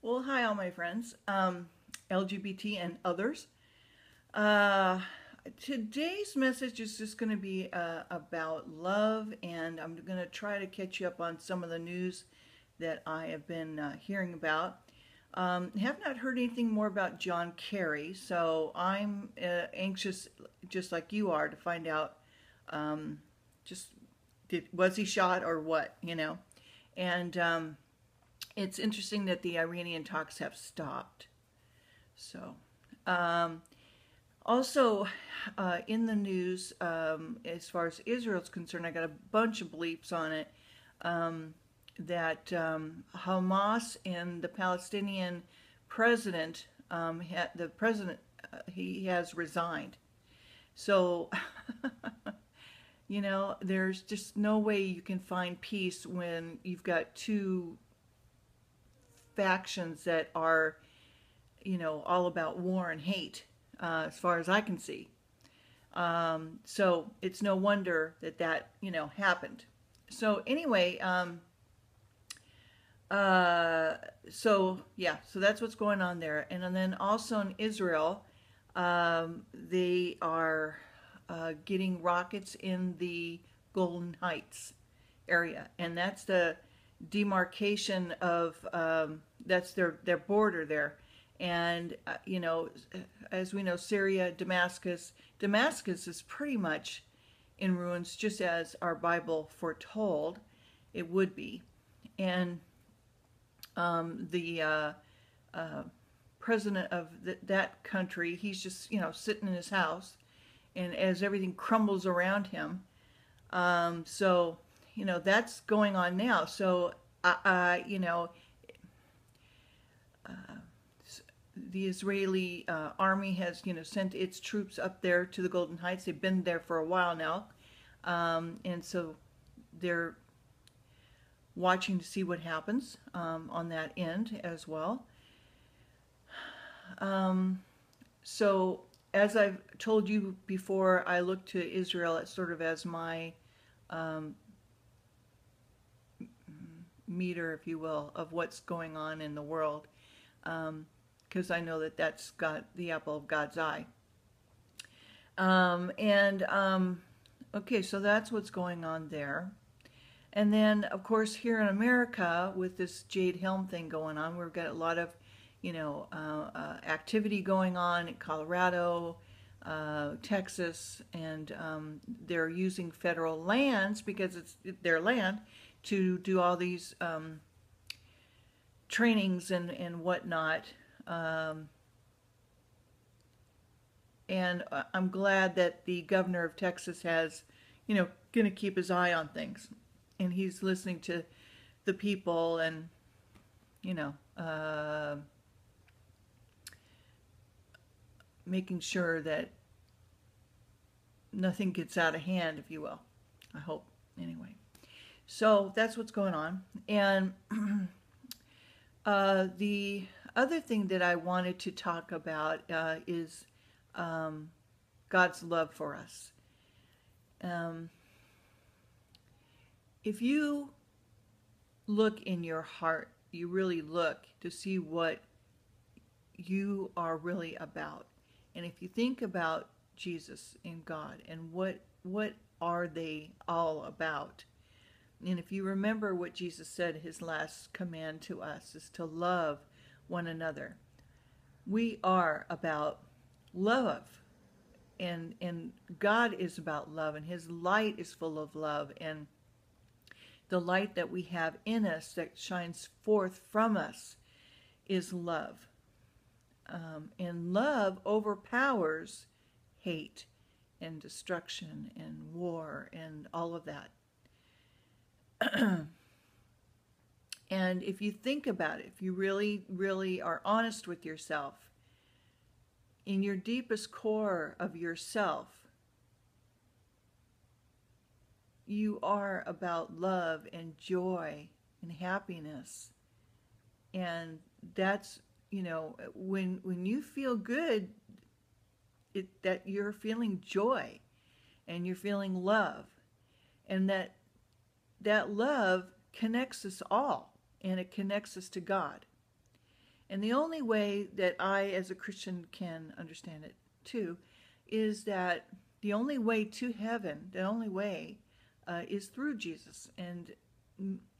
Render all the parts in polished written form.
Well, hi, all my friends, LGBT and others. Uh, Today's message is just going to be about love, and I'm going to try to catch you up on some of the news that I have been hearing about. Have not heard anything more about John Kerry, so I'm anxious, just like you are, to find out just was he shot or what, And it's interesting that the Iranian talks have stopped. So, um, also in the news, as far as Israel's concerned, I got a bunch of bleeps on it that Hamas and the Palestinian president, the president, he has resigned. So, there's just no way you can find peace when you've got two factions that are, all about war and hate, as far as I can see. So it's no wonder that happened. So anyway, so that's what's going on there. And then also in Israel, they are getting rockets in the Golden Heights area, and that's the demarcation of that's their border there. And as we know, Syria, Damascus is pretty much in ruins, just as our Bible foretold it would be. And the president of that country, he's just sitting in his house, and as everything crumbles around him, so that's going on now. So the Israeli army has sent its troops up there to the Golden Heights. They've been there for a while now, and so they're watching to see what happens on that end as well. So as I've told you before, I look to Israel as sort of as my meter, if you will, of what's going on in the world, because I know that that's got the apple of God's eye. Okay, so that's what's going on there. And then, of course, here in America, with this Jade Helm thing going on, we've got a lot of, activity going on in Colorado, Texas, and they're using federal lands, because it's their land, to do all these trainings and whatnot. And I'm glad that the governor of Texas has, going to keep his eye on things. And he's listening to the people and, making sure that nothing gets out of hand, if you will. I hope, anyway. So that's what's going on. And the other thing that I wanted to talk about is God's love for us. If you look in your heart, you really look to see what you are really about. And if you think about Jesus and God and what are they all about? And if you remember what Jesus said, his last command to us is to love one another. We are about love. And God is about love, and his light is full of love, and the light that we have in us that shines forth from us is love. And love overpowers hate and destruction and war and all of that. And if you think about it, if you really, really are honest with yourself, in your deepest core of yourself, you are about love and joy and happiness. And that's, when you feel good, that you're feeling joy and you're feeling love. And that love connects us all, and it connects us to God. And the only way that I, as a Christian, can understand it too is that the only way to heaven, the only way, is through Jesus. And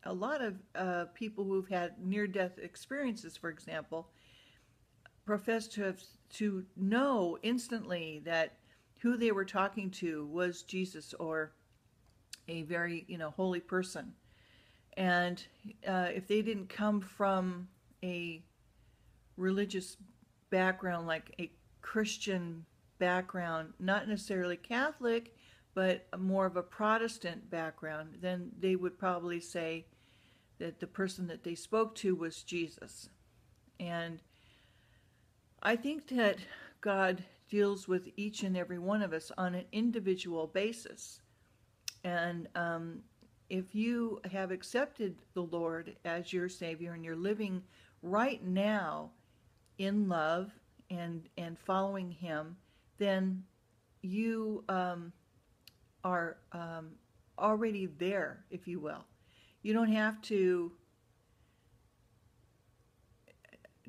a lot of people who've had near-death experiences, for example, profess to know instantly that who they were talking to was Jesus or a very holy person. And if they didn't come from a religious background, like a Christian background, not necessarily Catholic, but more of a Protestant background, then they would probably say that the person that they spoke to was Jesus. And I think that God deals with each and every one of us on an individual basis. And if you have accepted the Lord as your Savior and you're living right now in love and following Him, then you are already there, if you will. You don't have to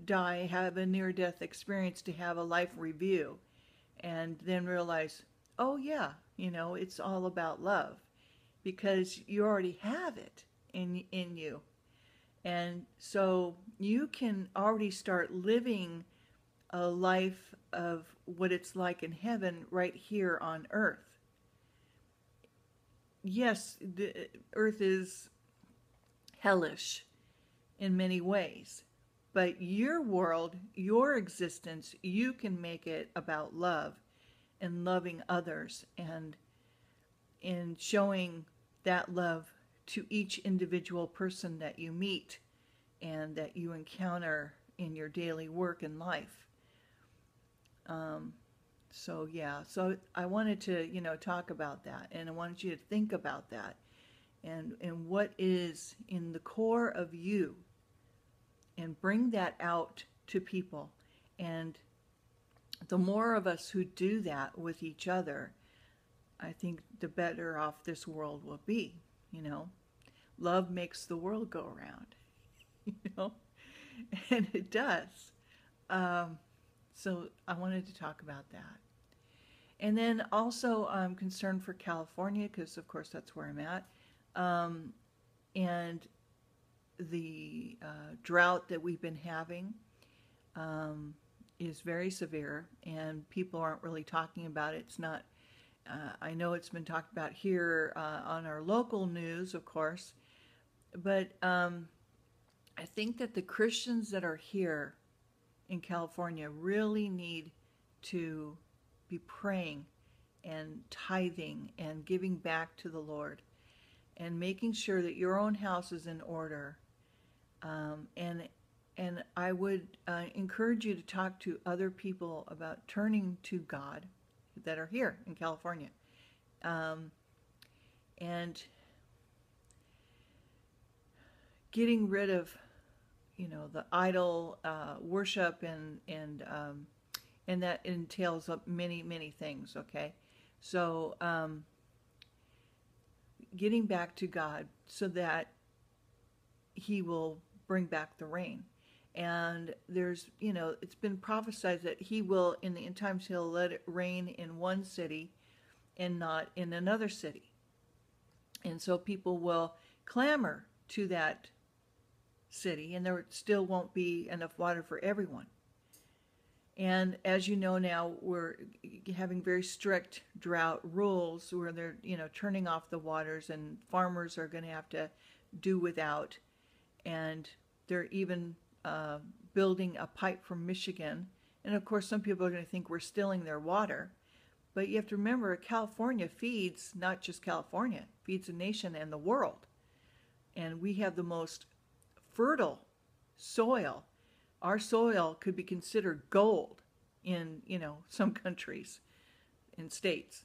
die, have a near-death experience to have a life review and then realize, oh yeah, it's all about love, because you already have it in you. And so you can already start living a life of what it's like in heaven right here on earth. Yes, the earth is hellish in many ways, but your world, your existence, you can make it about love and loving others and in showing that love to each individual person that you meet and that you encounter in your daily work and life. So I wanted to, talk about that, and I wanted you to think about that and what is in the core of you, and bring that out to people. And the more of us who do that with each other, I think the better off this world will be. Love makes the world go around, and it does. So I wanted to talk about that. And then also I'm concerned for California, because of course that's where I'm at. And the drought that we've been having is very severe, and people aren't really talking about it. It's not, I know it's been talked about here on our local news, of course, but I think that the Christians that are here in California really need to be praying and tithing and giving back to the Lord and making sure that your own house is in order. And I would encourage you to talk to other people about turning to God that are here in California. And getting rid of, the idol worship and that entails many, many things, okay? So getting back to God so that He will bring back the rain. And there's, it's been prophesied that He will, in the end times, He'll let it rain in one city and not in another city. And so people will clamor to that city, and there still won't be enough water for everyone. And as you know now, we're having very strict drought rules where they're, turning off the waters, and farmers are going to have to do without. And they're even building a pipe from Michigan. And of course, some people are going to think we're stealing their water. But you have to remember, California feeds not just California, feeds the nation and the world. And we have the most fertile soil. Our soil could be considered gold in, some countries and states.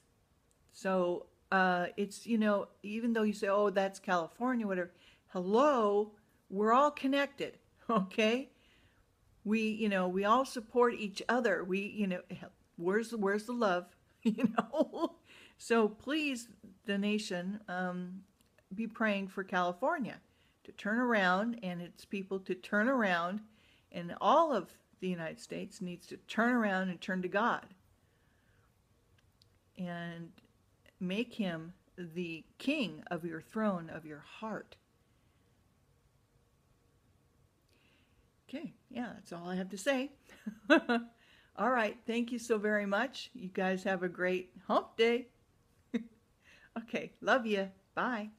So it's, even though you say, oh, that's California, whatever, hello, we're all connected, okay? We all support each other. Where's the love, So please, the nation, be praying for California to turn around, and its people to turn around And all of the United States needs to turn around and turn to God and make him the king of your throne of your heart. Okay, yeah, that's all I have to say. All right, thank you so very much. You guys have a great hump day. Okay, love you. Bye.